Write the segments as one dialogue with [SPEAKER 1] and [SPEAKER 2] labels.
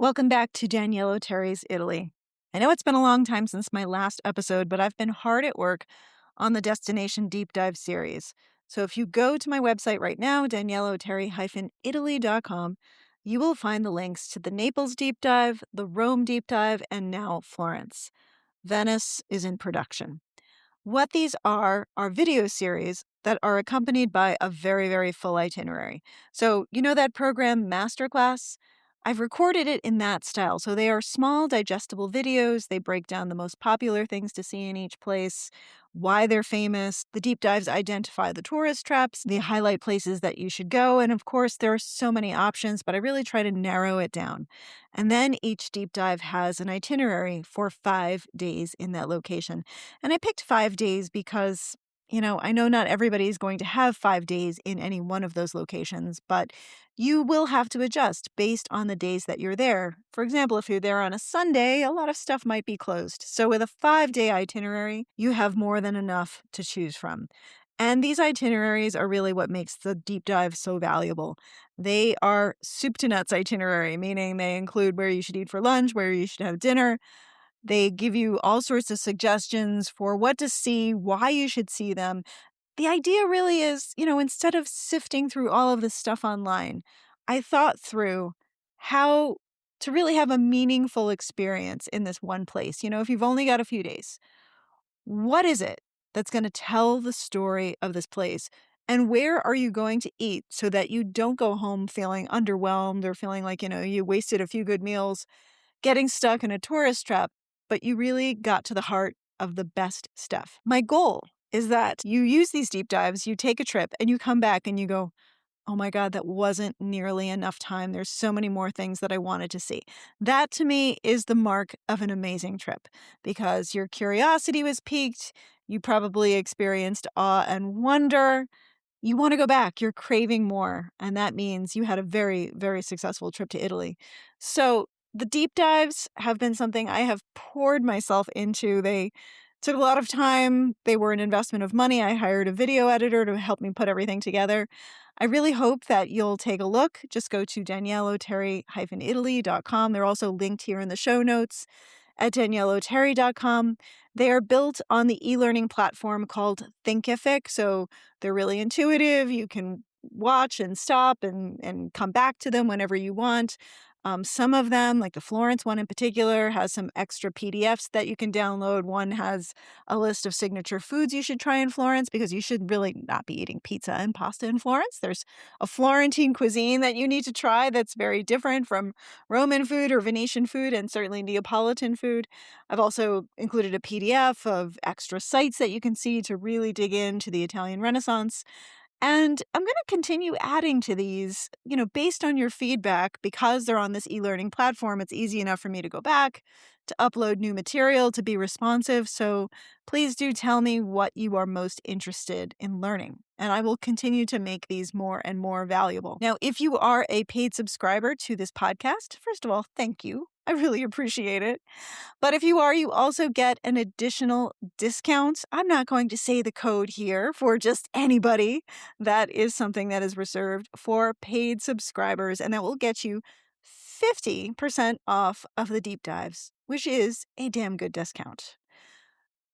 [SPEAKER 1] Welcome back to Danielle Terry's Italy. I know it's been a long time since my last episode, but I've been hard at work on the Destination Deep Dive series. So if you go to my website right now, danielleoterry-italy.com, you will find the links to the Naples deep dive, the Rome deep dive, and now Florence. Venice is in production. What these are video series that are accompanied by a very, very full itinerary. So, you know that program Masterclass? I've recorded it in that style. So they are small, digestible videos. They break down the most popular things to see in each place, why they're famous. The deep dives identify the tourist traps. They highlight places that you should go. And of course, there are so many options, but I really try to narrow it down. And then each deep dive has an itinerary for 5 days in that location. And I picked 5 days because, I know not everybody is going to have 5 days in any one of those locations, but you will have to adjust based on the days that you're there. For example, if you're there on a Sunday, a lot of stuff might be closed. So with a 5-day itinerary, you have more than enough to choose from. And these itineraries are really what makes the deep dive so valuable. They are soup to nuts itinerary, meaning they include where you should eat for lunch, where you should have dinner. They give you all sorts of suggestions for what to see, why you should see them. The idea really is, instead of sifting through all of this stuff online, I thought through how to really have a meaningful experience in this one place. If you've only got a few days, what is it that's going to tell the story of this place? And where are you going to eat so that you don't go home feeling underwhelmed or feeling like, you wasted a few good meals getting stuck in a tourist trap, but you really got to the heart of the best stuff. My goal is that you use these deep dives, you take a trip, and you come back and you go, oh my God, that wasn't nearly enough time. There's so many more things that I wanted to see. That to me is the mark of an amazing trip because your curiosity was piqued. You probably experienced awe and wonder. You want to go back. You're craving more. And that means you had a very, very successful trip to Italy. So the deep dives have been something I have poured myself into. They took a lot of time. They were an investment of money. I hired a video editor to help me put everything together. I really hope that you'll take a look. Just go to danielleoterry-italy.com. They're also linked here in the show notes at danielleoterry.com. They are built on the e-learning platform called Thinkific, so they're really intuitive. You can watch and stop and come back to them whenever you want. Some of them, like the Florence one in particular, has some extra PDFs that you can download. One has a list of signature foods you should try in Florence because you should really not be eating pizza and pasta in Florence. There's a Florentine cuisine that you need to try that's very different from Roman food or Venetian food and certainly Neapolitan food. I've also included a PDF of extra sites that you can see to really dig into the Italian Renaissance. And I'm going to continue adding to these, based on your feedback. Because they're on this e-learning platform, it's easy enough for me to go back, to upload new material, to be responsive. So please do tell me what you are most interested in learning, and I will continue to make these more and more valuable. Now, if you are a paid subscriber to this podcast, first of all, thank you. I really appreciate it. But if you are, you also get an additional discount. I'm not going to say the code here for just anybody. That is something that is reserved for paid subscribers, and that will get you 50% off of the deep dives, which is a damn good discount.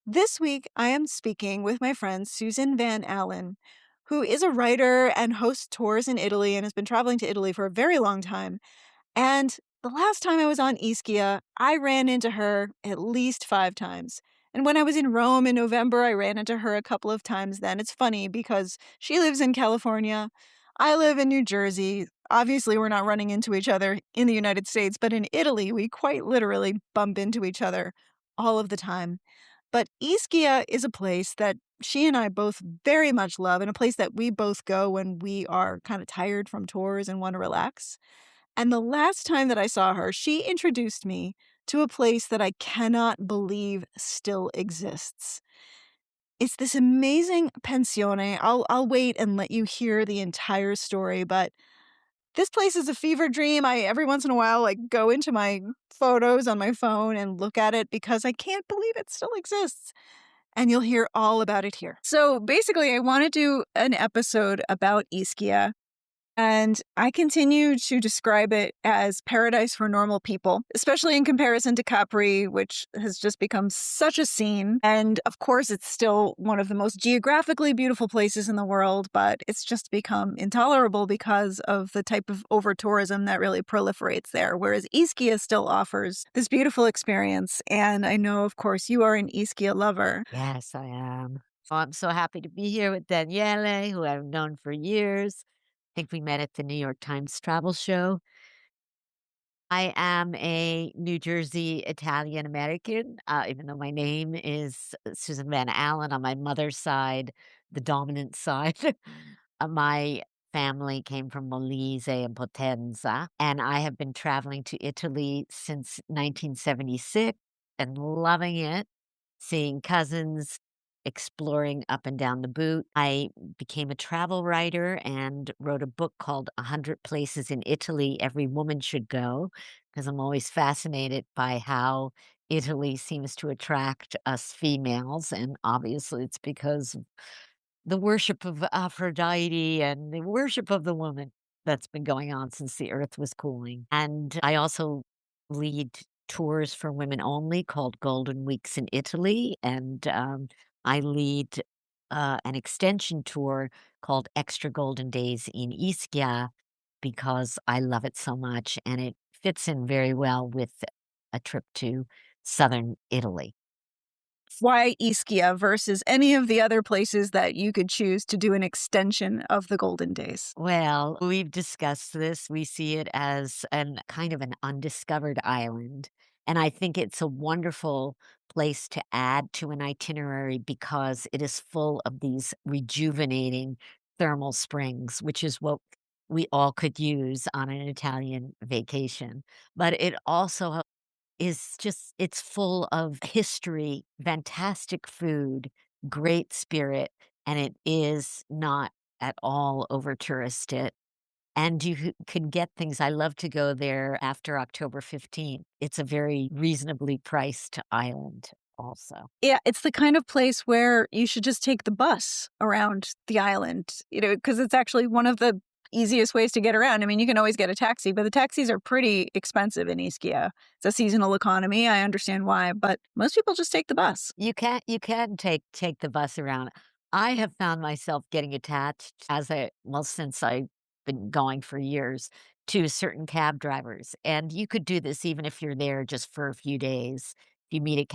[SPEAKER 1] This week, I am speaking with my friend Susan Van Allen, who is a writer and hosts tours in Italy and has been traveling to Italy for a very long time. And the last time I was on Ischia, I ran into her at least 5 times. And when I was in Rome in November, I ran into her a couple of times then. It's funny because she lives in California. I live in New Jersey. Obviously, we're not running into each other in the United States, but in Italy, we quite literally bump into each other all of the time. But Ischia is a place that she and I both very much love, and a place that we both go when we are kind of tired from tours and want to relax. And the last time that I saw her, she introduced me to a place that I cannot believe still exists. It's this amazing pensione. I'll wait and let you hear the entire story, but this place is a fever dream. I every once in a while go into my photos on my phone and look at it because I can't believe it still exists. And you'll hear all about it here. So basically, I want to do an episode about Ischia. And I continue to describe it as paradise for normal people, especially in comparison to Capri, which has just become such a scene. And of course, it's still one of the most geographically beautiful places in the world, but it's just become intolerable because of the type of over tourism that really proliferates there. Whereas Ischia still offers this beautiful experience. And I know, of course, you are an Ischia lover.
[SPEAKER 2] Yes, I am. So I'm so happy to be here with Daniele, who I've known for years. I think we met at the New York Times travel show. I am a New Jersey Italian American, even though my name is Susan Van Allen on my mother's side, the dominant side. My family came from Molise and Potenza, and I have been traveling to Italy since 1976 and loving it, seeing cousins, exploring up and down the boot. I became a travel writer and wrote a book called 100 Places in Italy Every Woman Should Go, because I'm always fascinated by how Italy seems to attract us females. And obviously, it's because of the worship of Aphrodite and the worship of the woman that's been going on since the earth was cooling. And I also lead tours for women only called Golden Weeks in Italy. And I lead an extension tour called Extra Golden Days in Ischia because I love it so much and it fits in very well with a trip to southern Italy.
[SPEAKER 1] Why Ischia versus any of the other places that you could choose to do an extension of the Golden Days?
[SPEAKER 2] Well, we've discussed this. We see it as an kind of an undiscovered island. And I think it's a wonderful place to add to an itinerary because it is full of these rejuvenating thermal springs, which is what we all could use on an Italian vacation. But it also is just it's full of history, fantastic food, great spirit, and it is not at all over touristed. And you can get things I love to go there after October 15th. It's a very reasonably priced island also.
[SPEAKER 1] Yeah, it's the kind of place where you should just take the bus around the island, because it's actually one of the easiest ways to get around. I mean, you can always get a taxi, but the taxis are pretty expensive in Ischia. It's a seasonal economy. I understand why, but most people just take the bus.
[SPEAKER 2] You can take the bus around. I have found myself getting attached since I've been going for years, to certain cab drivers, and you could do this even if you're there just for a few days. If you meet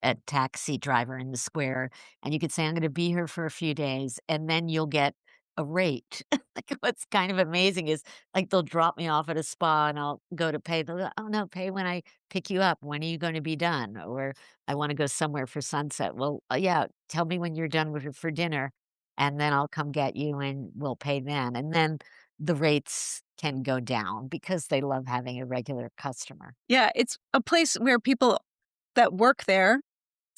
[SPEAKER 2] a taxi driver in the square, and you could say, "I'm gonna be here for a few days," and then you'll get a rate. Like, what's kind of amazing is, like, they'll drop me off at a spa, and I'll go to pay. They'll go, "Oh, no, pay when I pick you up. When are you gonna be done?" Or I wanna go somewhere for sunset. Well, yeah, tell me when you're done with for dinner, and then I'll come get you, and we'll pay then. And then the rates can go down because they love having a regular customer.
[SPEAKER 1] Yeah, it's a place where people that work there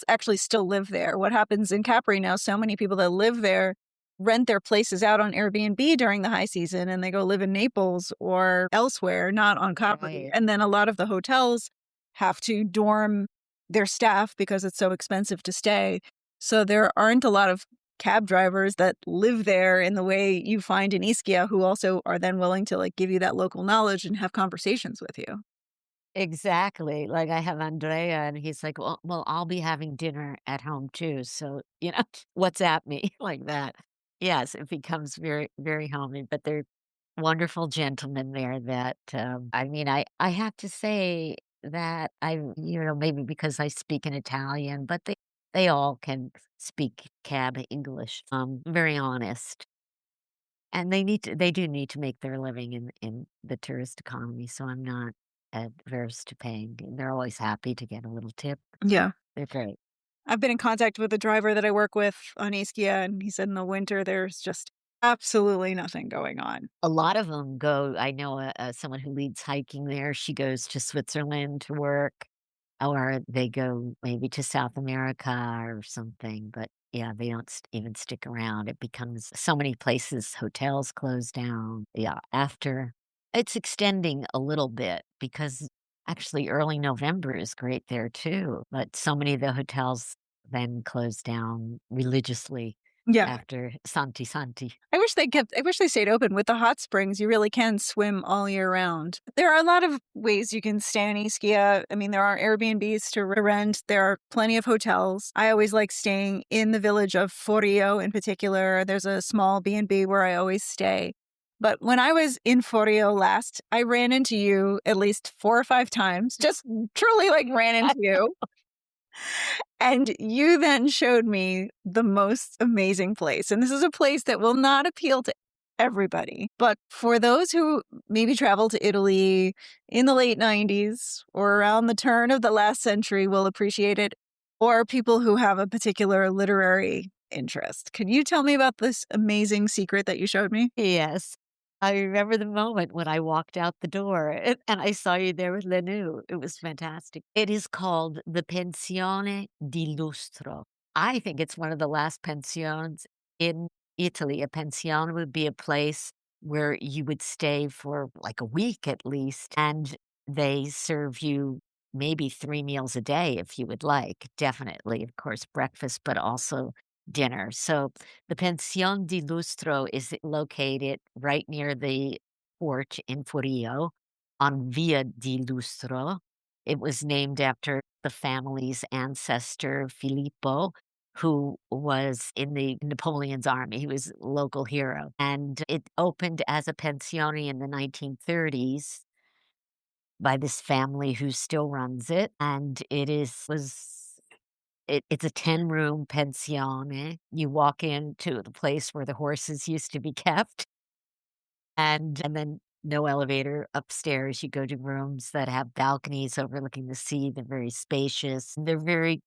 [SPEAKER 1] actually still live there. What happens in Capri now, so many people that live there rent their places out on Airbnb during the high season and they go live in Naples or elsewhere, not on Capri.
[SPEAKER 2] Right.
[SPEAKER 1] And then a lot of the hotels have to dorm their staff because it's so expensive to stay. So there aren't a lot of cab drivers that live there in the way you find in Ischia who also are then willing to like give you that local knowledge and have conversations with you.
[SPEAKER 2] Exactly, like, I have Andrea, and he's like, "Well, I'll be having dinner at home too, so, WhatsApp me," like that. Yes, it becomes very, very homey, but they're wonderful gentlemen there that, I mean, I have to say that maybe because I speak in Italian, but they all can speak cab English, very honest. And they do need to make their living in the tourist economy, so I'm not adverse to paying, and they're always happy to get a little tip.
[SPEAKER 1] Yeah.
[SPEAKER 2] They're great.
[SPEAKER 1] I've been in contact with a driver that I work with on Ischia, and he said in the winter there's just absolutely nothing going on.
[SPEAKER 2] A lot of them go. I know, someone who leads hiking there, she goes to Switzerland to work, or they go maybe to South America or something, but, yeah, they don't even stick around. It becomes so many places, hotels close down. Yeah, after it's extending a little bit because actually early November is great there too, but so many of the hotels then close down religiously
[SPEAKER 1] Yeah.
[SPEAKER 2] after Santi Santi.
[SPEAKER 1] I wish they stayed open. With the hot springs, you really can swim all year round. There are a lot of ways you can stay in Ischia. I mean, there are Airbnbs to rent. There are plenty of hotels. I always like staying in the village of Forio in particular. There's a small B&B where I always stay. But when I was in Forio last, I ran into you at least 4 or 5 times. Just truly like ran into you. And you then showed me the most amazing place. And this is a place that will not appeal to everybody. But for those who maybe traveled to Italy in the late 90s or around the turn of the last century will appreciate it, or people who have a particular literary interest. Can you tell me about this amazing secret that you showed me?
[SPEAKER 2] Yes. I remember the moment when I walked out the door and I saw you there with Lenu. It was fantastic. It is called the Pensione di Lustro. I think it's one of the last pensions in Italy. A pension would be a place where you would stay for like a week at least, and they serve you maybe 3 meals a day if you would like. Definitely, of course, breakfast, but also dinner. So the Pension di Lustro is located right near the port in Forio on Via di Lustro. It was named after the family's ancestor, Filippo, who was in the Napoleon's army. He was a local hero. And it opened as a pensione in the 1930s by this family who still runs it. And it's a 10-room pensione. You walk into the place where the horses used to be kept, and then no elevator upstairs. You go to rooms that have balconies overlooking the sea. They're very spacious. They're very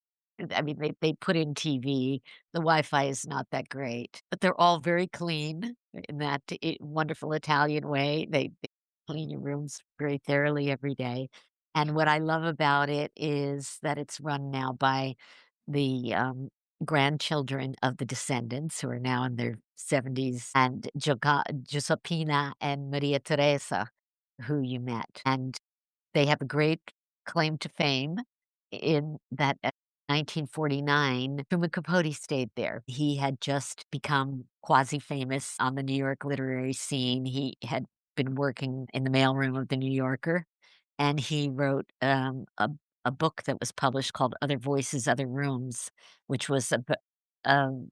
[SPEAKER 2] I mean, they put in TV. The Wi-Fi is not that great, but they're all very clean in that wonderful Italian way. They clean your rooms very thoroughly every day. And what I love about it is that it's run now by the, grandchildren of the descendants who are now in their 70s, and Giuseppina and Maria Teresa, who you met, and they have a great claim to fame in that at 1949, Truman Capote stayed there. He had just become quasi-famous on the New York literary scene. He had been working in the mailroom of The New Yorker, and he wrote, a book that was published called Other Voices, Other Rooms, which was um,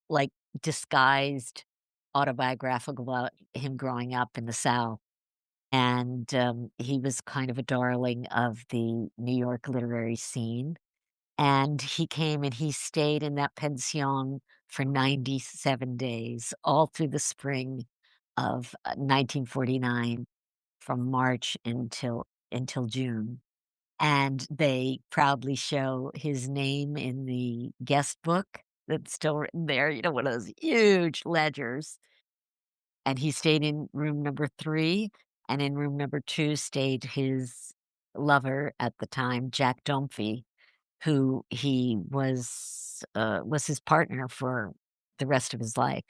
[SPEAKER 2] like, disguised autobiographical about him growing up in the South. And, he was kind of a darling of the New York literary scene, and he came and he stayed in that pension for 97 days, all through the spring of, 1949, from March until June. And they proudly show his name in the guest book that's still written there, one of those huge ledgers, and he stayed in room number 3, and in room number 2 stayed his lover at the time, Jack Domphy, who he was his partner for the rest of his life.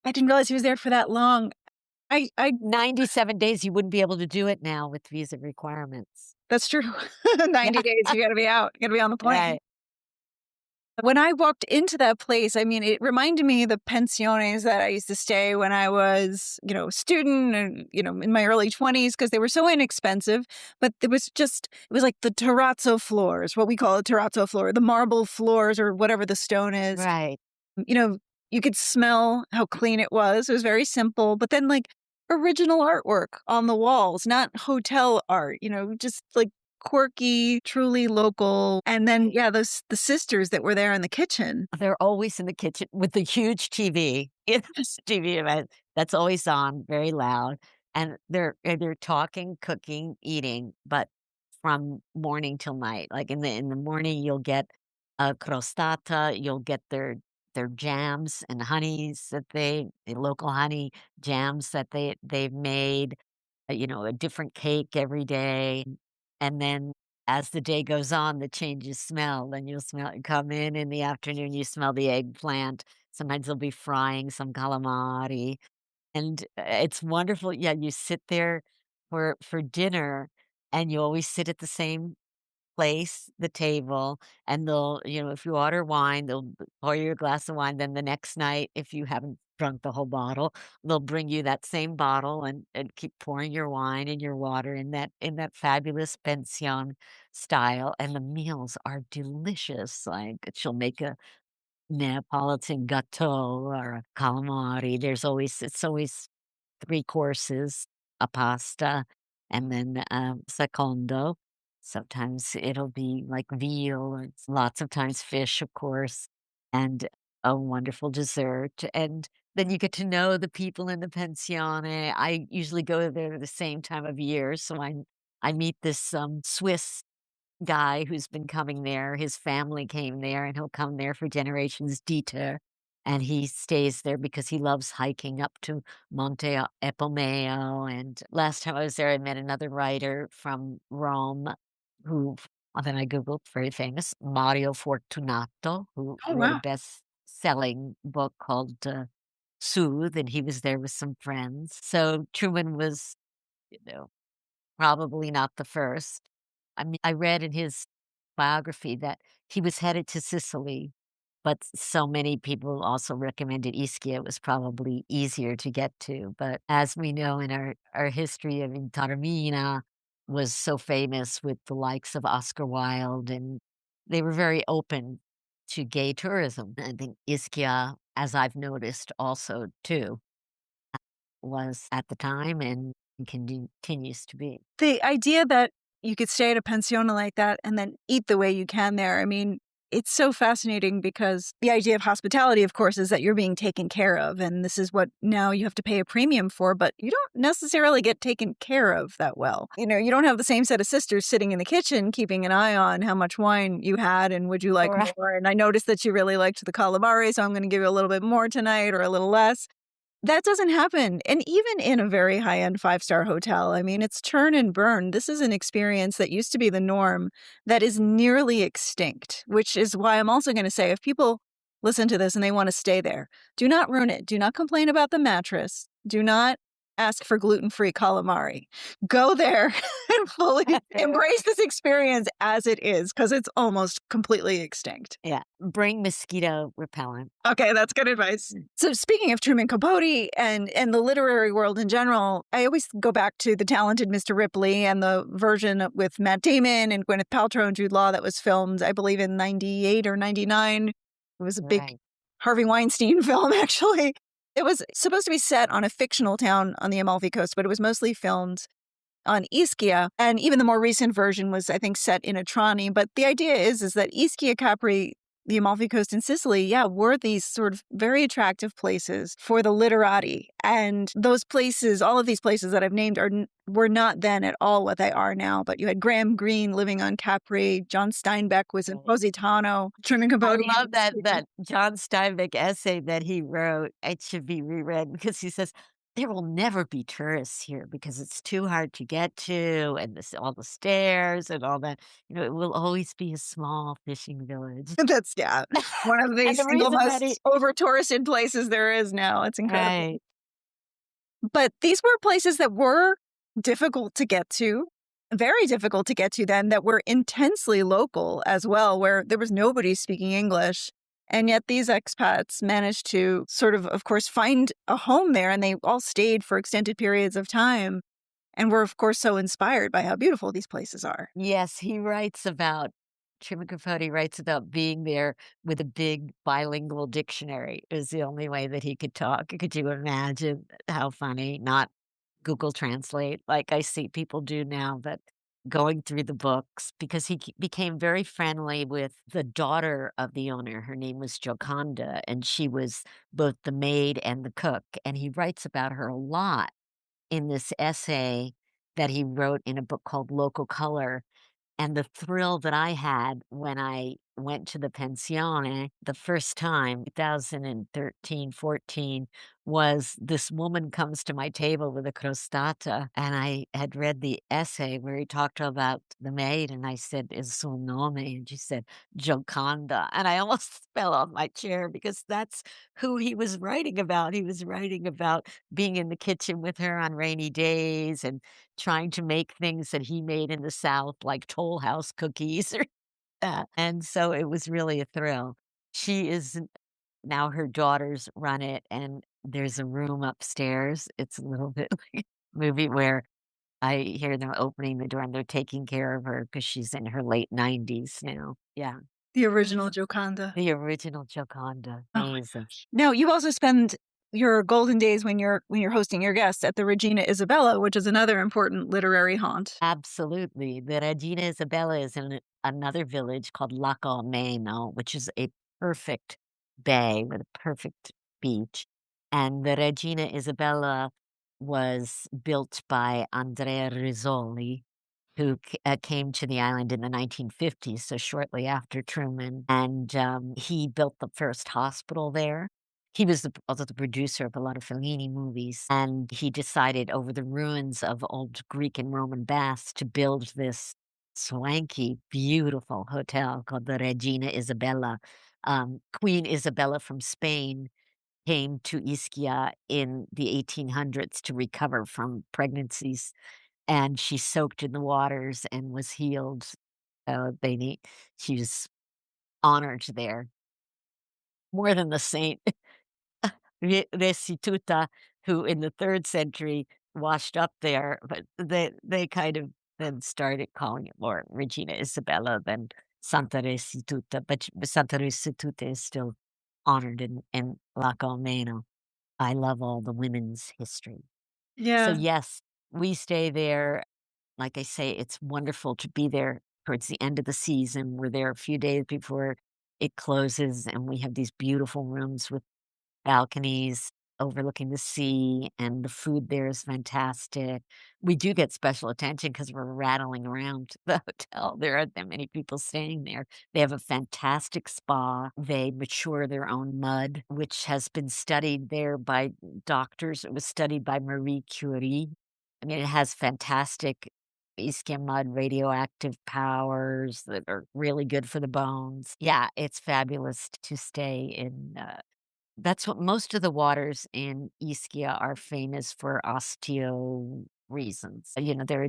[SPEAKER 1] I didn't realize he was there for that long. I
[SPEAKER 2] 97 days, you wouldn't be able to do it now with visa requirements.
[SPEAKER 1] That's true. 90 days, you gotta be out. You gotta be on the plane.
[SPEAKER 2] Right.
[SPEAKER 1] When I walked into that place, I mean, it reminded me of the pensiones that I used to stay when I was, a student and, in my early 20s because they were so inexpensive. But it was like the terrazzo floors, what we call a terrazzo floor, the marble floors or whatever the stone is.
[SPEAKER 2] Right.
[SPEAKER 1] You know, you could smell how clean it was. It was very simple, but then like original artwork on the walls, not hotel art, just like quirky, truly local. And then yeah, the sisters that were there in the kitchen.
[SPEAKER 2] They're always in the kitchen with the huge TV. It's TV event that's always on, very loud, and they're talking, cooking, eating, but from morning till night. Like, in the morning, you'll get a crostata, you'll get their jams and honeys that the local honey jams that they've made, a different cake every day, and then as the day goes on, the changes smell, then you'll come in the afternoon, you smell the eggplant. Sometimes they'll be frying some calamari, and, it's wonderful. Yeah, you sit there for dinner, and you always sit at the same place the table, and they'll if you order wine, they'll pour you a glass of wine, then the next night, if you haven't drunk the whole bottle, they'll bring you that same bottle and keep pouring your wine and your water in that fabulous pension style, and the meals are delicious, like, she'll make a Neapolitan gâteau or a calamari. It's always 3 courses, a pasta, and then, secondo. Sometimes it'll be like veal, or it's lots of times fish, of course, and a wonderful dessert, and then you get to know the people in the pensione. I usually go there at the same time of year, so I meet this, Swiss guy who's been coming there. His family came there, and he'll come there for generations, Dieter, and he stays there because he loves hiking up to Monte Epomeo, and last time I was there, I met another writer from Rome who then I Googled, very famous, Mario Fortunato, who
[SPEAKER 1] Oh,
[SPEAKER 2] wrote a
[SPEAKER 1] wow.
[SPEAKER 2] best-selling book called, Soothe, and he was there with some friends. So Truman was, you know probably not the first. I mean, I read in his biography that he was headed to Sicily, but so many people also recommended Ischia was probably easier to get to. But as we know in our history, I mean, Taormina was so famous with the likes of Oscar Wilde, and they were very open to gay tourism. I think Ischia, as I've noticed also too, was at the time and continues to be.
[SPEAKER 1] The idea that you could stay at a pensione like that and then eat the way you can there, I mean, it's so fascinating because the idea of hospitality, of course, is that you're being taken care of, and this is what now you have to pay a premium for, but you don't necessarily get taken care of that well. You don't have the same set of sisters sitting in the kitchen keeping an eye on how much wine you had and would you like
[SPEAKER 2] Right.
[SPEAKER 1] more, and I noticed that you really liked the calamari, so I'm gonna give you a little bit more tonight or a little less. That doesn't happen, and even in a very high-end five-star hotel, I mean, it's turn and burn. This is an experience that used to be the norm that is nearly extinct, which is why I'm also gonna say if people listen to this and they wanna stay there, do not ruin it. Do not complain about the mattress. Do not ask for gluten-free calamari. Go there and fully embrace this experience as it is, because it's almost completely extinct.
[SPEAKER 2] Yeah, bring mosquito repellent.
[SPEAKER 1] Okay, that's good advice. So speaking of Truman Capote and the literary world in general, I always go back to The Talented Mr. Ripley and the version with Matt Damon and Gwyneth Paltrow and Jude Law that was filmed, I believe, in 98 or 99. It was a big
[SPEAKER 2] Right.
[SPEAKER 1] Harvey Weinstein film, actually. It was supposed to be set on a fictional town on the Amalfi Coast, but it was mostly filmed on Ischia, and even the more recent version was, I think, set in Atrani. But the idea is that Ischia, Capri, the Amalfi Coast, and Sicily, yeah, were these sort of very attractive places for the literati. And those places, all of these places that I've named, were not then at all what they are now. But you had Graham Greene living on Capri, John Steinbeck was in
[SPEAKER 2] Right.
[SPEAKER 1] Positano, Truman
[SPEAKER 2] I
[SPEAKER 1] Capote.
[SPEAKER 2] love that John Steinbeck essay that he wrote. It should be reread because he says, "There will never be tourists here because it's too hard to get to, and all the stairs and all that. It will always be a small fishing village."
[SPEAKER 1] That's, yeah, one of the
[SPEAKER 2] And the
[SPEAKER 1] single
[SPEAKER 2] reason that he
[SPEAKER 1] most over touristed places there is now. It's incredible.
[SPEAKER 2] Right.
[SPEAKER 1] But these were places that were difficult to get to, very difficult to get to then, that were intensely local as well, where there was nobody speaking English. And yet these expats managed to sort of course, find a home there, and they all stayed for extended periods of time and were, of course, so inspired by how beautiful these places are.
[SPEAKER 2] Yes, he writes about Truman Capote writes about being there with a big bilingual dictionary. It was the only way that he could talk. Could you imagine how funny? Not Google Translate like I see people do now, but going through the books because he became very friendly with the daughter of the owner. Her name was Joconda, and she was both the maid and the cook. And he writes about her a lot in this essay that he wrote in a book called Local Color. And the thrill that I had when I went to the pensione the first time, 2013, 14, was this woman comes to my table with a crostata, and I had read the essay where he talked about the maid, and I said, "Il suo nome?" And she said, "Gioconda," and I almost fell off my chair because that's who he was writing about. He was writing about being in the kitchen with her on rainy days and trying to make things that he made in the South, like Toll House cookies or that, and so it was really a thrill. She is now her daughters run it, and there's a room upstairs. It's a little bit like a movie where I hear them opening the door, and they're taking care of her because she's in her late 90s now. Yeah.
[SPEAKER 1] The original Gioconda.
[SPEAKER 2] The original Gioconda.
[SPEAKER 1] Oh my
[SPEAKER 2] Amazing.
[SPEAKER 1] gosh. Now, you also spend your golden days when you're hosting your guests at the Regina Isabella, which is another important literary haunt.
[SPEAKER 2] Absolutely. The Regina Isabella is in another village called Lacomeno, which is a perfect bay with a perfect beach. And the Regina Isabella was built by Andrea Rizzoli, who came to the island in the 1950s, so shortly after Truman. And he built the first hospital there. He was also the producer of a lot of Fellini movies, and he decided over the ruins of old Greek and Roman baths to build this swanky, beautiful hotel called the Regina Isabella. Queen Isabella from Spain came to Ischia in the 1800s to recover from pregnancies, and she soaked in the waters and was healed. She was honored there more than the saint. Restituta, who in the 3rd century washed up there, but they kind of then started calling it more Regina Isabella than Santa Restituta, but Santa Restituta is still honored in Lacomeno. I love all the women's history. So,
[SPEAKER 1] Yeah.
[SPEAKER 2] yes, we stay there. Like I say, it's wonderful to be there towards the end of the season. We're there a few days before it closes, and we have these beautiful rooms with balconies overlooking the sea, and the food there is fantastic. We do get special attention because 'cause we're rattling around the hotel. There aren't that many people staying there. They have a fantastic spa. They mature their own mud, which has been studied there by doctors. It was studied by Marie Curie. I mean, it has fantastic Ischia mud radioactive powers that are really good for the bones. Yeah, it's fabulous to stay in, that's what most of the waters in Ischia are famous for osteo reasons. There are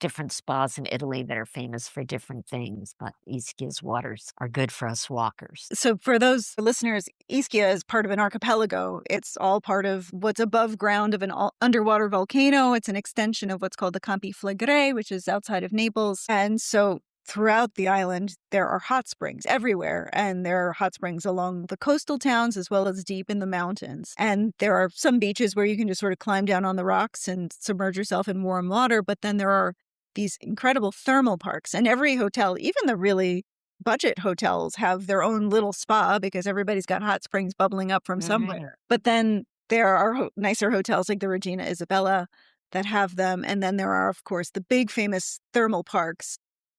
[SPEAKER 2] different spas in Italy that are famous for different things, but Ischia's waters are good for us walkers.
[SPEAKER 1] So for those listeners, Ischia is part of an archipelago. It's all part of what's above ground of an underwater volcano. It's an extension of what's called the Campi Flegrei, which is outside of Naples. And so throughout the island, there are hot springs everywhere. And there are hot springs along the coastal towns as well as deep in the mountains. And there are some beaches where you can just sort of climb down on the rocks and submerge yourself in warm water. But then there are these incredible thermal parks. And every hotel, even the really budget hotels, have their own little spa because everybody's got hot springs bubbling up from somewhere. But then there are nicer hotels like the Regina Isabella that have them. And then there are, of course, the big famous thermal parks,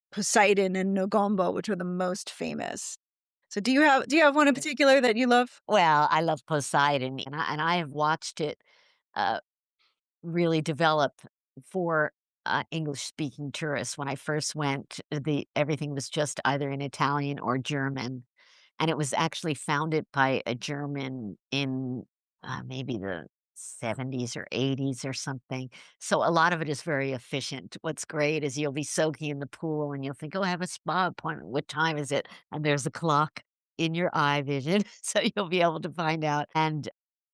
[SPEAKER 1] Poseidon and Nogombo, which are the most famous. So do you have one in particular that you love?
[SPEAKER 2] Well, I love Poseidon, and I have watched it, uh, really develop for, English-speaking tourists. When I first went, the everything was just either in Italian or German, and it was actually founded by a German in, maybe the '70s or '80s or something. So a lot of it is very efficient. What's great is you'll be soaking in the pool and you'll think, "Oh, I have a spa appointment. What time is it?" And there's a clock in your eye vision, so you'll be able to find out. And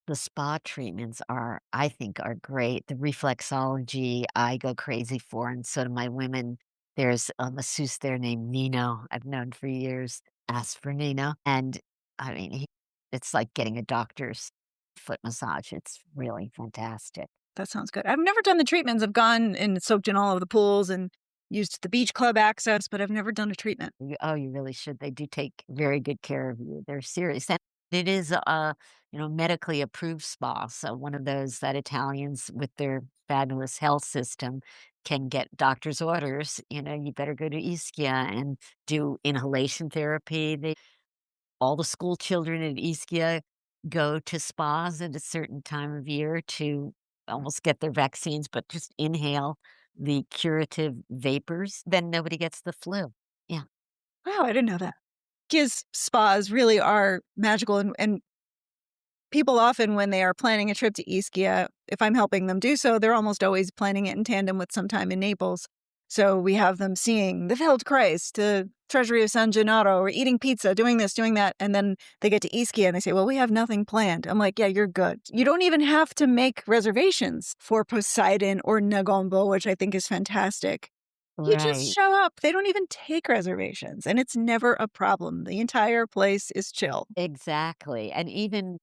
[SPEAKER 2] the spa treatments I think, are great. The reflexology, I go crazy for, and so do my women. There's a masseuse there named Nino, I've known for years. Ask for Nino, and, I mean, it's like getting a doctor's foot massage. It's really fantastic.
[SPEAKER 1] That sounds good. I've never done the treatments. I've gone and soaked in all of the pools and used the beach club access, but I've never done a treatment.
[SPEAKER 2] You really should. They do take very good care of you. They're serious, It is a, medically approved spa, so one of those that Italians with their fabulous health system can get doctor's orders, "You better go to Ischia and do inhalation therapy." They all the school children at Ischia go to spas at a certain time of year to almost get their vaccines, but just inhale the curative vapors, then nobody gets the flu. Yeah.
[SPEAKER 1] Wow, I didn't know that. Kids spas really are magical, and people often, when they are planning a trip to Ischia, if I'm helping them do so, they're almost always planning it in tandem with some time in Naples. So we have them seeing the Feldkreis, the Treasury of San Gennaro, or eating pizza, doing this, doing that. And then they get to Ischia and they say, well, we have nothing planned. I'm like, yeah, you're good. You don't even have to make reservations for Poseidon or Nagombo, which I think is fantastic. You just
[SPEAKER 2] Right.
[SPEAKER 1] show up. They don't even take reservations, and it's never a problem. The entire place is chill.
[SPEAKER 2] Exactly, and even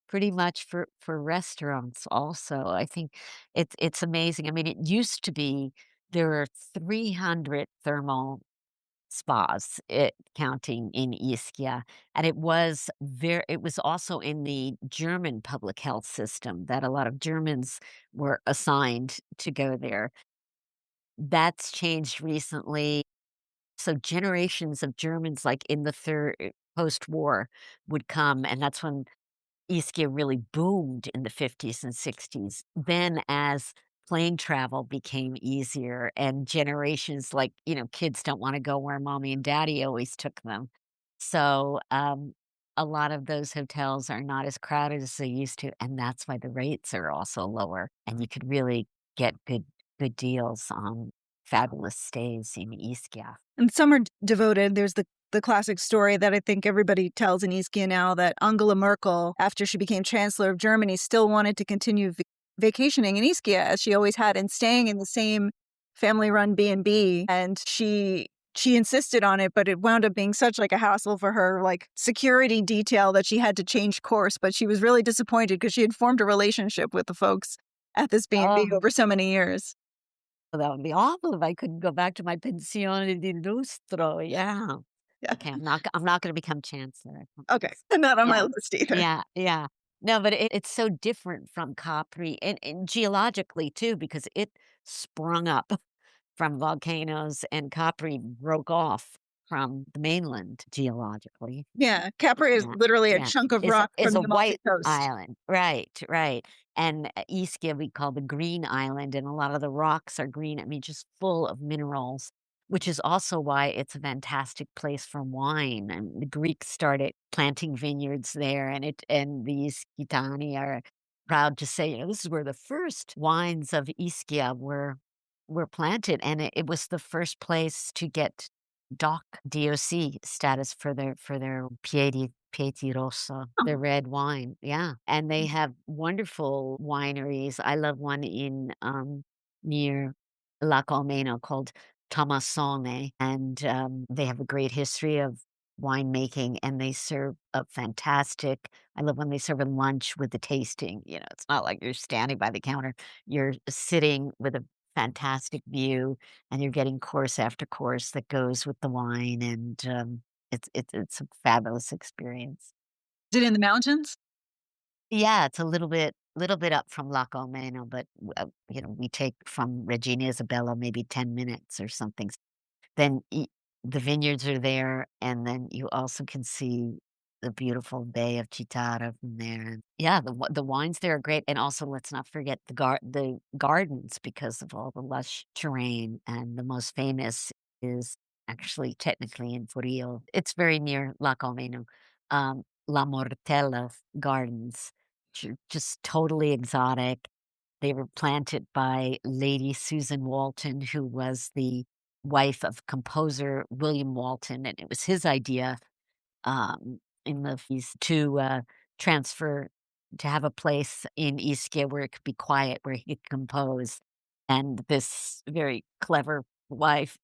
[SPEAKER 2] pretty much for restaurants also, I think it's amazing. I mean, it used to be there were 300 thermal spas, counting in Ischia, and it was also in the German public health system that a lot of Germans were assigned to go there. That's changed recently. So generations of Germans, like, in the third post-war would come, and that's when Ischia really boomed in the '50s and '60s. Then as plane travel became easier and generations like, kids don't wanna go where mommy and daddy always took them. So, a lot of those hotels are not as crowded as they used to, and that's why the rates are also lower, and you could really get good deals on fabulous stays in Ischia.
[SPEAKER 1] And some are devoted. There's the classic story that I think everybody tells in Ischia now, that Angela Merkel, after she became Chancellor of Germany, still wanted to continue vacationing in Ischia as she always had, and staying in the same family-run B&B. And she insisted on it, but it wound up being such like a hassle for her, like security detail, that she had to change course. But she was really disappointed because she had formed a relationship with the folks at this B&B
[SPEAKER 2] Oh.
[SPEAKER 1] over so many years.
[SPEAKER 2] Well, that would be awful if I couldn't go back to my pensione di lustro, yeah.
[SPEAKER 1] Yeah.
[SPEAKER 2] Okay, I'm not gonna become chancellor, I
[SPEAKER 1] Okay.
[SPEAKER 2] promise.
[SPEAKER 1] Not on my
[SPEAKER 2] Yeah.
[SPEAKER 1] list either.
[SPEAKER 2] Yeah, yeah. No, but it's so different from Capri and geologically too, because it sprung up from volcanoes and Capri broke off from the mainland geologically.
[SPEAKER 1] Yeah, Capri is
[SPEAKER 2] Yeah,
[SPEAKER 1] literally a
[SPEAKER 2] yeah.
[SPEAKER 1] chunk of
[SPEAKER 2] Is
[SPEAKER 1] rock
[SPEAKER 2] is
[SPEAKER 1] from
[SPEAKER 2] a
[SPEAKER 1] the Amalfi
[SPEAKER 2] white
[SPEAKER 1] Coast.
[SPEAKER 2] island. Right, right. And, Ischia we call the green island, and a lot of the rocks are green, I mean, just full of minerals, which is also why it's a fantastic place for wine, and the Greeks started planting vineyards there, and the Ischitani are proud to say, this is where the first wines of Ischia were planted, and it was the first place to get DOC status for their Pieti Rosso,
[SPEAKER 1] Oh,
[SPEAKER 2] the red wine, yeah, and they
[SPEAKER 1] mm.
[SPEAKER 2] have wonderful wineries. I love one near Lacomeno called Tomassone, and, they have a great history of winemaking, and they serve a fantastic I love when they serve a lunch with the tasting, it's not like you're standing by the counter, you're sitting with a fantastic view and you're getting course after course that goes with the wine, and, it's a fabulous experience.
[SPEAKER 1] Is it in the mountains?
[SPEAKER 2] Yeah, it's a little bit up from Lacomeno, but, we take from Regina Isabella maybe 10 minutes or something. Then the vineyards are there, and then you also can see the beautiful Bay of Chitara from there, and yeah, the wines there are great, and also let's not forget the gardens because of all the lush terrain, and the most famous is actually technically in Furio. It's very near Lacomeno, La Mortella Gardens, which are just totally exotic. They were planted by Lady Susan Walton, who was the wife of composer William Walton, and it was his idea, in the fees transfer to have a place in Ischia where it could be quiet, where he could compose, and this very clever wife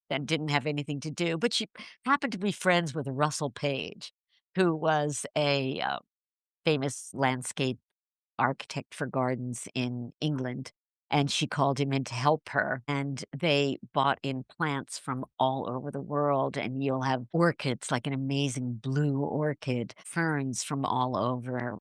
[SPEAKER 2] that didn't have anything to do, but she happened to be friends with Russell Page, who was a, famous landscape architect for gardens in England. and she called him in to help her, and they bought in plants from all over the world, and you'll have orchids, like an amazing blue orchid, ferns from all over,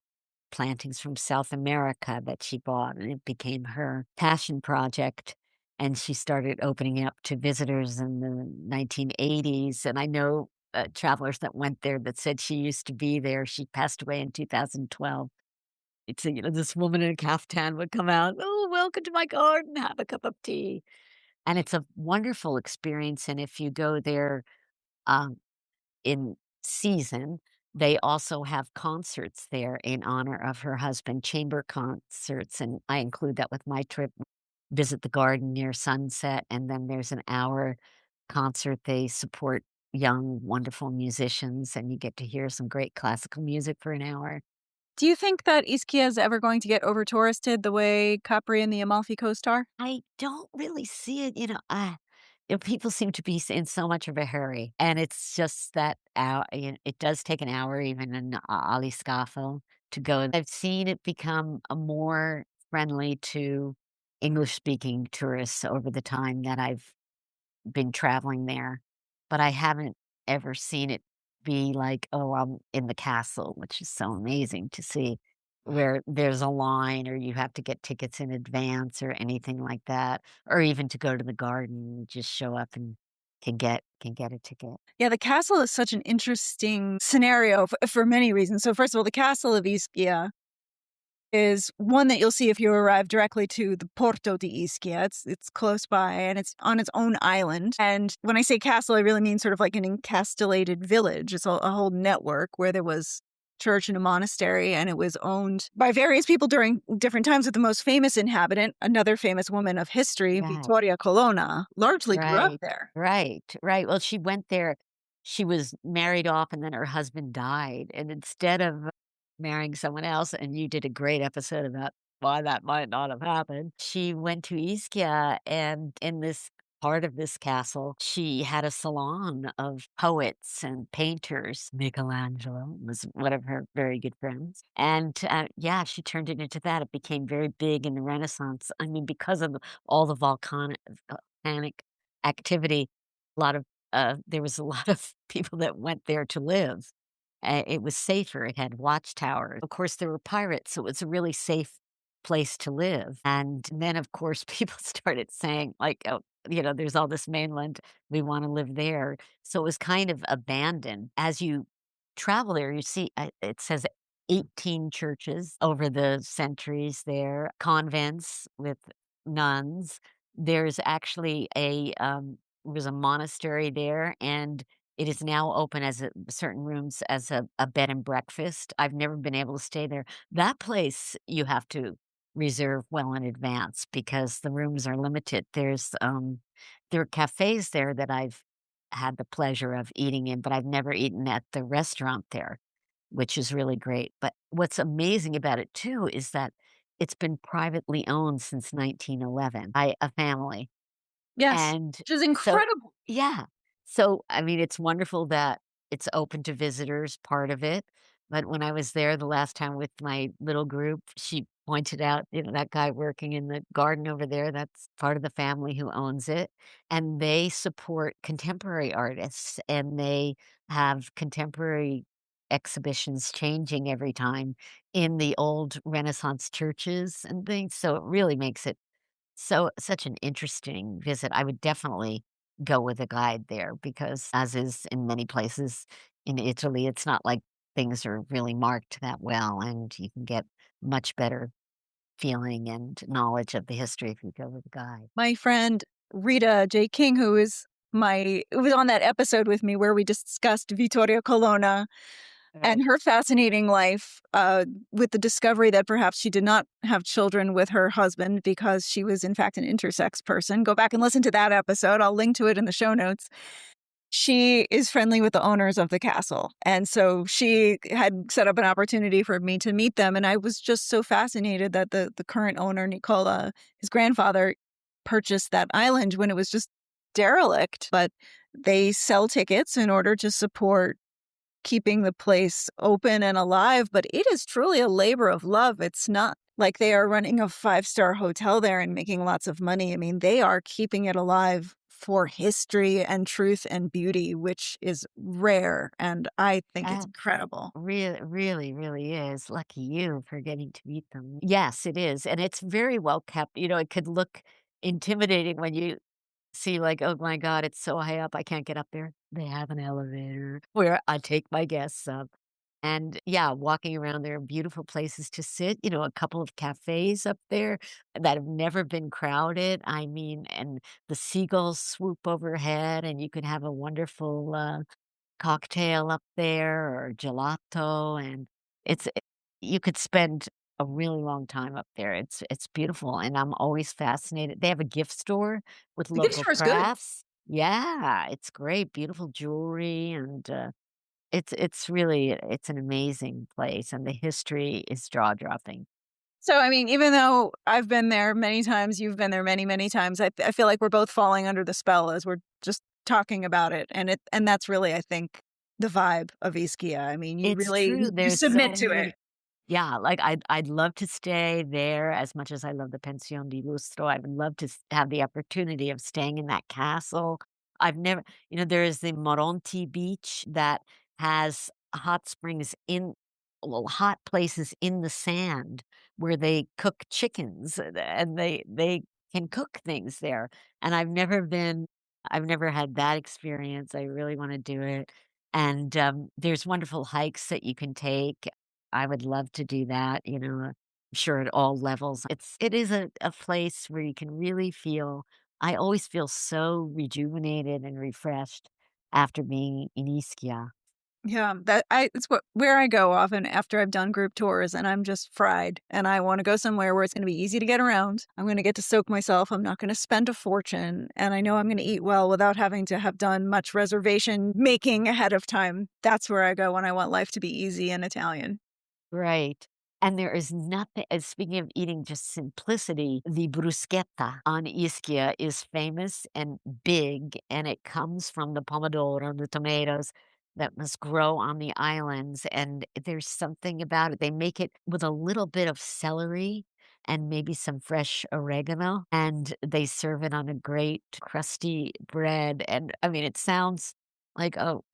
[SPEAKER 2] plantings from South America that she bought, and it became her passion project, and she started opening up to visitors in the 1980s, and I know, travelers that went there that said she used to be there. She passed away in 2012. It's this woman in a caftan would come out, "Oh, welcome to my garden, have a cup of tea." And it's a wonderful experience, and if you go there, um, in season, they also have concerts there in honor of her husband, chamber concerts, and I include that with my trip. Visit the garden near sunset, and then there's an hour concert. They support young, wonderful musicians, and you get to hear some great classical music for an hour.
[SPEAKER 1] Do you think that Ischia is ever going to get over touristed the way Capri and the Amalfi Coast are?
[SPEAKER 2] I don't really see it, people seem to be in so much of a hurry, and it's just that hour. It does take an hour even in Aliscafo to go. I've seen it become a more friendly to English-speaking tourists over the time that I've been traveling there, but I haven't ever seen it be like, "Oh, I'm in the castle," which is so amazing to see, where there's a line or you have to get tickets in advance or anything like that, or even to go to the garden, you just show up and can get a ticket.
[SPEAKER 1] Yeah, the castle is such an interesting scenario for many reasons. So, first of all, the castle of Ischia is one that you'll see if you arrive directly to the Porto di Ischia. It's close by and it's on its own island. And when I say castle, I really mean sort of like an encastellated village. It's a whole network where there was church and a monastery, and it was owned by various people during different times. With the most famous inhabitant, another famous woman of history,
[SPEAKER 2] Right,
[SPEAKER 1] Vittoria Colonna, largely grew up
[SPEAKER 2] right,
[SPEAKER 1] there.
[SPEAKER 2] right. Well, she went there, she was married off and then her husband died, and instead of marrying someone else, and you did a great episode about why that might not have happened. She went to Ischia, and in this part of this castle, she had a salon of poets and painters. Michelangelo was one of her very good friends. And yeah, she turned it into that. It became very big in the Renaissance. I mean, because of all the volcanic activity, a lot of there was a lot of people that went there to live. It was safer, it had watchtowers. Of course, there were pirates, so it was a really safe place to live, and then, of course, people started saying, like, "Oh, there's all this mainland, we wanna live there." So it was kind of abandoned. As you travel there, you see, it says 18 churches over the centuries there, convents with nuns. There's actually was a monastery there, and it is now open as certain rooms as a bed and breakfast. I've never been able to stay there. That place you have to reserve well in advance because the rooms are limited. There are cafes there that I've had the pleasure of eating in, but I've never eaten at the restaurant there, which is really great. But what's amazing about it too is that it's been privately owned since 1911 by a family.
[SPEAKER 1] Yes,
[SPEAKER 2] And
[SPEAKER 1] which is
[SPEAKER 2] so
[SPEAKER 1] incredible.
[SPEAKER 2] yeah. So, I mean, it's wonderful that it's open to visitors, part of it, but when I was there the last time with my little group, she pointed out, that guy working in the garden over there, that's part of the family who owns it, and they support contemporary artists, and they have contemporary exhibitions changing every time in the old Renaissance churches and things, so it really makes it such an interesting visit. I would definitely go with a guide there because as is in many places in Italy, it's not like things are really marked that well, and you can get much better feeling and knowledge of the history if you go with a guide.
[SPEAKER 1] My friend Rita J. King, who was on that episode with me where we discussed Vittoria Colonna and
[SPEAKER 2] Right.
[SPEAKER 1] her fascinating life, with the discovery that perhaps she did not have children with her husband because she was in fact an intersex person. Go back and listen to that episode. I'll link to it in the show notes. She is friendly with the owners of the castle, and so she had set up an opportunity for me to meet them, and I was just so fascinated that the current owner, Nicola, his grandfather, purchased that island when it was just derelict, but they sell tickets in order to support keeping the place open and alive, but it is truly a labor of love. It's not like they are running a five-star hotel there and making lots of money. I mean, they are keeping it alive for history and truth and beauty, which is rare, and I think it's
[SPEAKER 2] Uh,
[SPEAKER 1] incredible.
[SPEAKER 2] really, really, really is. Lucky you for getting to meet them. Yes, it is, and it's very well kept. It could look intimidating when you see, like, "Oh my god, it's so high up, I can't get up there." They have an elevator where I take my guests up. And, yeah, walking around there are beautiful places to sit, a couple of cafes up there that have never been crowded, I mean, and the seagulls swoop overhead, and you can have a wonderful, cocktail up there or gelato, and it's you could spend a really long time up there. It's beautiful, and I'm always fascinated. They have a gift store with
[SPEAKER 1] The gift
[SPEAKER 2] local
[SPEAKER 1] store is good.
[SPEAKER 2] crafts. Yeah, it's great, beautiful jewelry, and, it's an amazing place, and the history is jaw-dropping.
[SPEAKER 1] So, I mean, even though I've been there many times, you've been there many, many times, I feel like we're both falling under the spell as we're just talking about it, and that's really, I think, the vibe of Ischia. I mean, you
[SPEAKER 2] It's
[SPEAKER 1] really
[SPEAKER 2] true,
[SPEAKER 1] you
[SPEAKER 2] there's
[SPEAKER 1] submit
[SPEAKER 2] so
[SPEAKER 1] to it.
[SPEAKER 2] many. Yeah, like, I'd love to stay there as much as I love the Pension di Lustro. I would love to have the opportunity of staying in that castle. I've never there is the Moronti Beach that has hot springs hot places in the sand where they cook chickens, and they can cook things there, and I've never had that experience. I really wanna do it, and, there's wonderful hikes that you can take. I would love to do that, I'm sure at all levels. It is a place where you can really feel. I always feel so rejuvenated and refreshed after being in Ischia.
[SPEAKER 1] Yeah, that I it's what where I go often after I've done group tours and I'm just fried and I wanna go somewhere where it's gonna be easy to get around. I'm gonna get to soak myself, I'm not gonna spend a fortune, and I know I'm gonna eat well without having to have done much reservation making ahead of time. That's where I go when I want life to be easy and Italian.
[SPEAKER 2] Right. And there is nothing speaking of eating just simplicity, the bruschetta on Ischia is famous and big, and it comes from the pomodoro, the tomatoes that must grow on the islands, and there's something about it. They make it with a little bit of celery and maybe some fresh oregano, and they serve it on a great crusty bread, and, I mean, it sounds like, "Oh,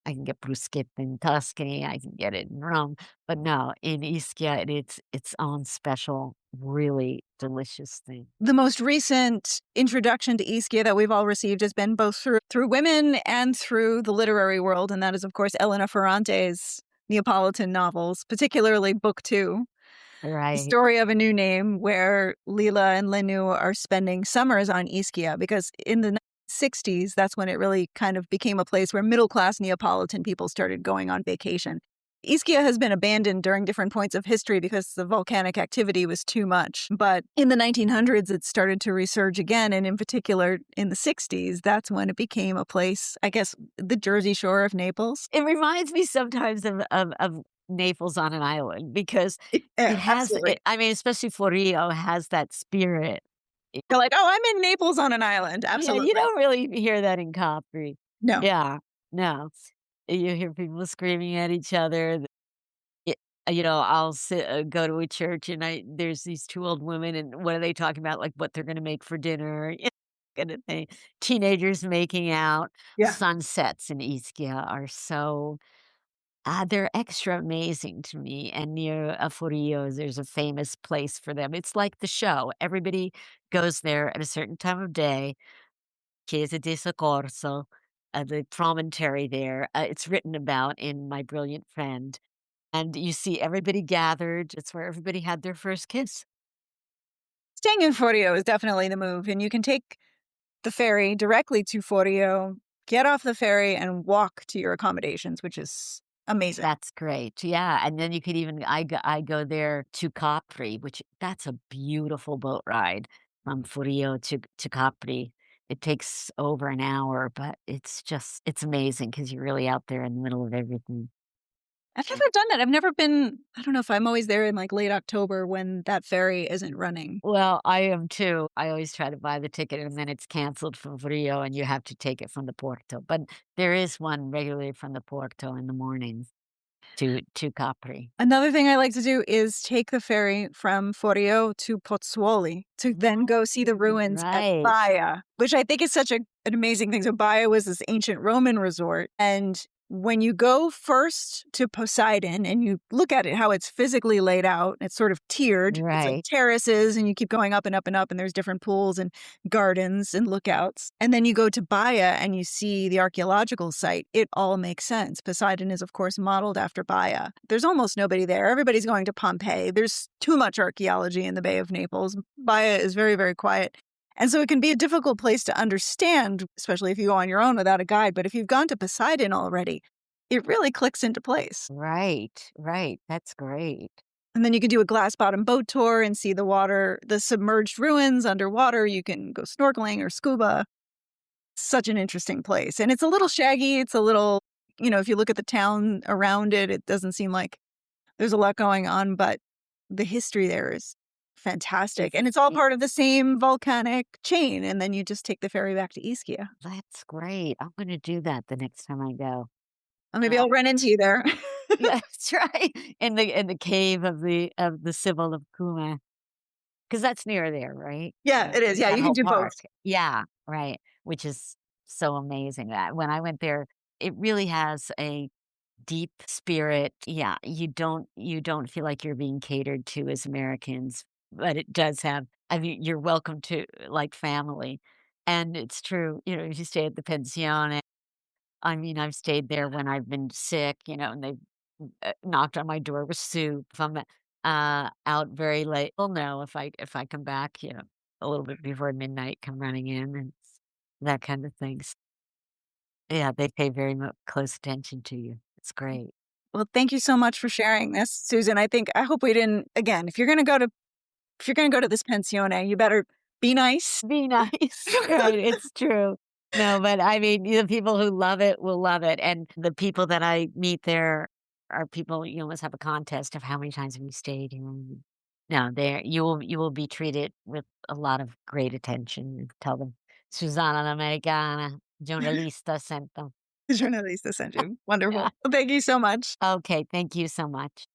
[SPEAKER 2] I can get bruschetta in Tuscany, I can get it in Rome." But no, in Ischia, it's its own special, really delicious thing.
[SPEAKER 1] The most recent introduction to Ischia that we've all received has been both through women and through the literary world, and that is, of course, Elena Ferrante's Neapolitan novels, particularly Book 2. The
[SPEAKER 2] Right.
[SPEAKER 1] story of a new name where Leela and Lenu are spending summers on Ischia because in the 60s, that's when it really kind of became a place where middle class Neapolitan people started going on vacation. Ischia has been abandoned during different points of history because the volcanic activity was too much. But in the 1900s, it started to resurge again. And in particular, in the 60s, that's when it became a place, I guess, the Jersey Shore of Naples.
[SPEAKER 2] It reminds me sometimes of Naples on an island because
[SPEAKER 1] Yeah,
[SPEAKER 2] it has
[SPEAKER 1] absolutely.
[SPEAKER 2] it I mean, especially Forio has that spirit. It
[SPEAKER 1] You're like, oh, I'm in Naples on an island.
[SPEAKER 2] Yeah, you
[SPEAKER 1] Absolutely.
[SPEAKER 2] don't really hear that in Capri.
[SPEAKER 1] No.
[SPEAKER 2] Yeah, no. You hear people screaming at each other. It I'll go to a church and there's these 2 old women, and what are they talking about? Like, what they're gonna make for dinner, kinda thing. Teenagers making out.
[SPEAKER 1] Yeah.
[SPEAKER 2] Sunsets in Ischia are so they're extra amazing to me, and near Forio, there's a famous place for them. It's like the show. Everybody goes there at a certain time of day. Chiesa di Soccorso, the promontory there, it's written about in My Brilliant Friend. And you see everybody gathered, it's where everybody had their first kiss.
[SPEAKER 1] Staying in Forio is definitely the move, and you can take the ferry directly to Forio, get off the ferry, and walk to your accommodations, which is amazing.
[SPEAKER 2] That's great, yeah, and then you could even I go there to Capri, which that's a beautiful boat ride from Forio to Capri. It takes over an hour, but it's amazing because 'cause you're really out there in the middle of everything.
[SPEAKER 1] I've never done that. I've never been I don't know if I'm always there in, like, late October when that ferry isn't running.
[SPEAKER 2] Well, I am too. I always try to buy the ticket and then it's canceled from Rio and you have to take it from the Porto, but there is one regularly from the Porto in the mornings to Capri.
[SPEAKER 1] Another thing I like to do is take the ferry from Forio to Pozzuoli to then go see the ruins at
[SPEAKER 2] Right,
[SPEAKER 1] Baia, which I think is such an amazing thing. So Baia was this ancient Roman resort, and when you go first to Poseidon and you look at it how it's physically laid out, it's sort of tiered. It's like
[SPEAKER 2] right,
[SPEAKER 1] terraces and you keep going up and up and up and there's different pools and gardens and lookouts. And then you go to Baia and you see the archaeological site. It all makes sense. Poseidon is, of course, modeled after Baia. There's almost nobody there. Everybody's going to Pompeii. There's too much archaeology in the Bay of Naples. Baia is very, very quiet. And so it can be a difficult place to understand, especially if you go on your own without a guide. But if you've gone to Poseidon already, it really clicks into place.
[SPEAKER 2] right, right. That's great.
[SPEAKER 1] And then you can do a glass bottom boat tour and see the water, the submerged ruins underwater. You can go snorkeling or scuba. Such an interesting place. And it's a little shaggy. It's a little, if you look at the town around it, it doesn't seem like there's a lot going on, but the history there is fantastic. And it's all
[SPEAKER 2] Y
[SPEAKER 1] part of the same volcanic chain. And then you just take the ferry back to Ischia.
[SPEAKER 2] That's great. I'm gonna do that the next time I go.
[SPEAKER 1] Well, maybe
[SPEAKER 2] Uh,
[SPEAKER 1] I'll run into you there.
[SPEAKER 2] yeah, that's right. In the cave of the Sibyl of Cumae, because that's near there, right?
[SPEAKER 1] Yeah, it is. Yeah,
[SPEAKER 2] That
[SPEAKER 1] you can
[SPEAKER 2] whole
[SPEAKER 1] do both.
[SPEAKER 2] park. Yeah, right, which is so amazing that when I went there, it really has a deep spirit. Yeah, you don't feel like you're being catered to as Americans, but it does have I mean, you're welcome to like family. And it's true, if you stay at the pensione, I mean, I've stayed there when I've been sick, and they've knocked on my door with soup. If I'm out very late, they'll know if I come back, a little bit before midnight, come running in and that kind of things. Yeah, they pay very close attention to you. It's great.
[SPEAKER 1] Well, thank you so much for sharing this, Susan. I hope we didn't again, if you're gonna go to this pensione, you better be nice.
[SPEAKER 2] Be nice, right, it's true. No, but I mean, the people who love it will love it, and the people that I meet there are people you almost have a contest of how many times have you stayed here. No, there you will be treated with a lot of great attention. Tell them, "Susanna l'americana, giornalista sent them."
[SPEAKER 1] Giornalista sent you.
[SPEAKER 2] Yeah.
[SPEAKER 1] Wonderful. Well, thank you so much.
[SPEAKER 2] Okay, thank you so much.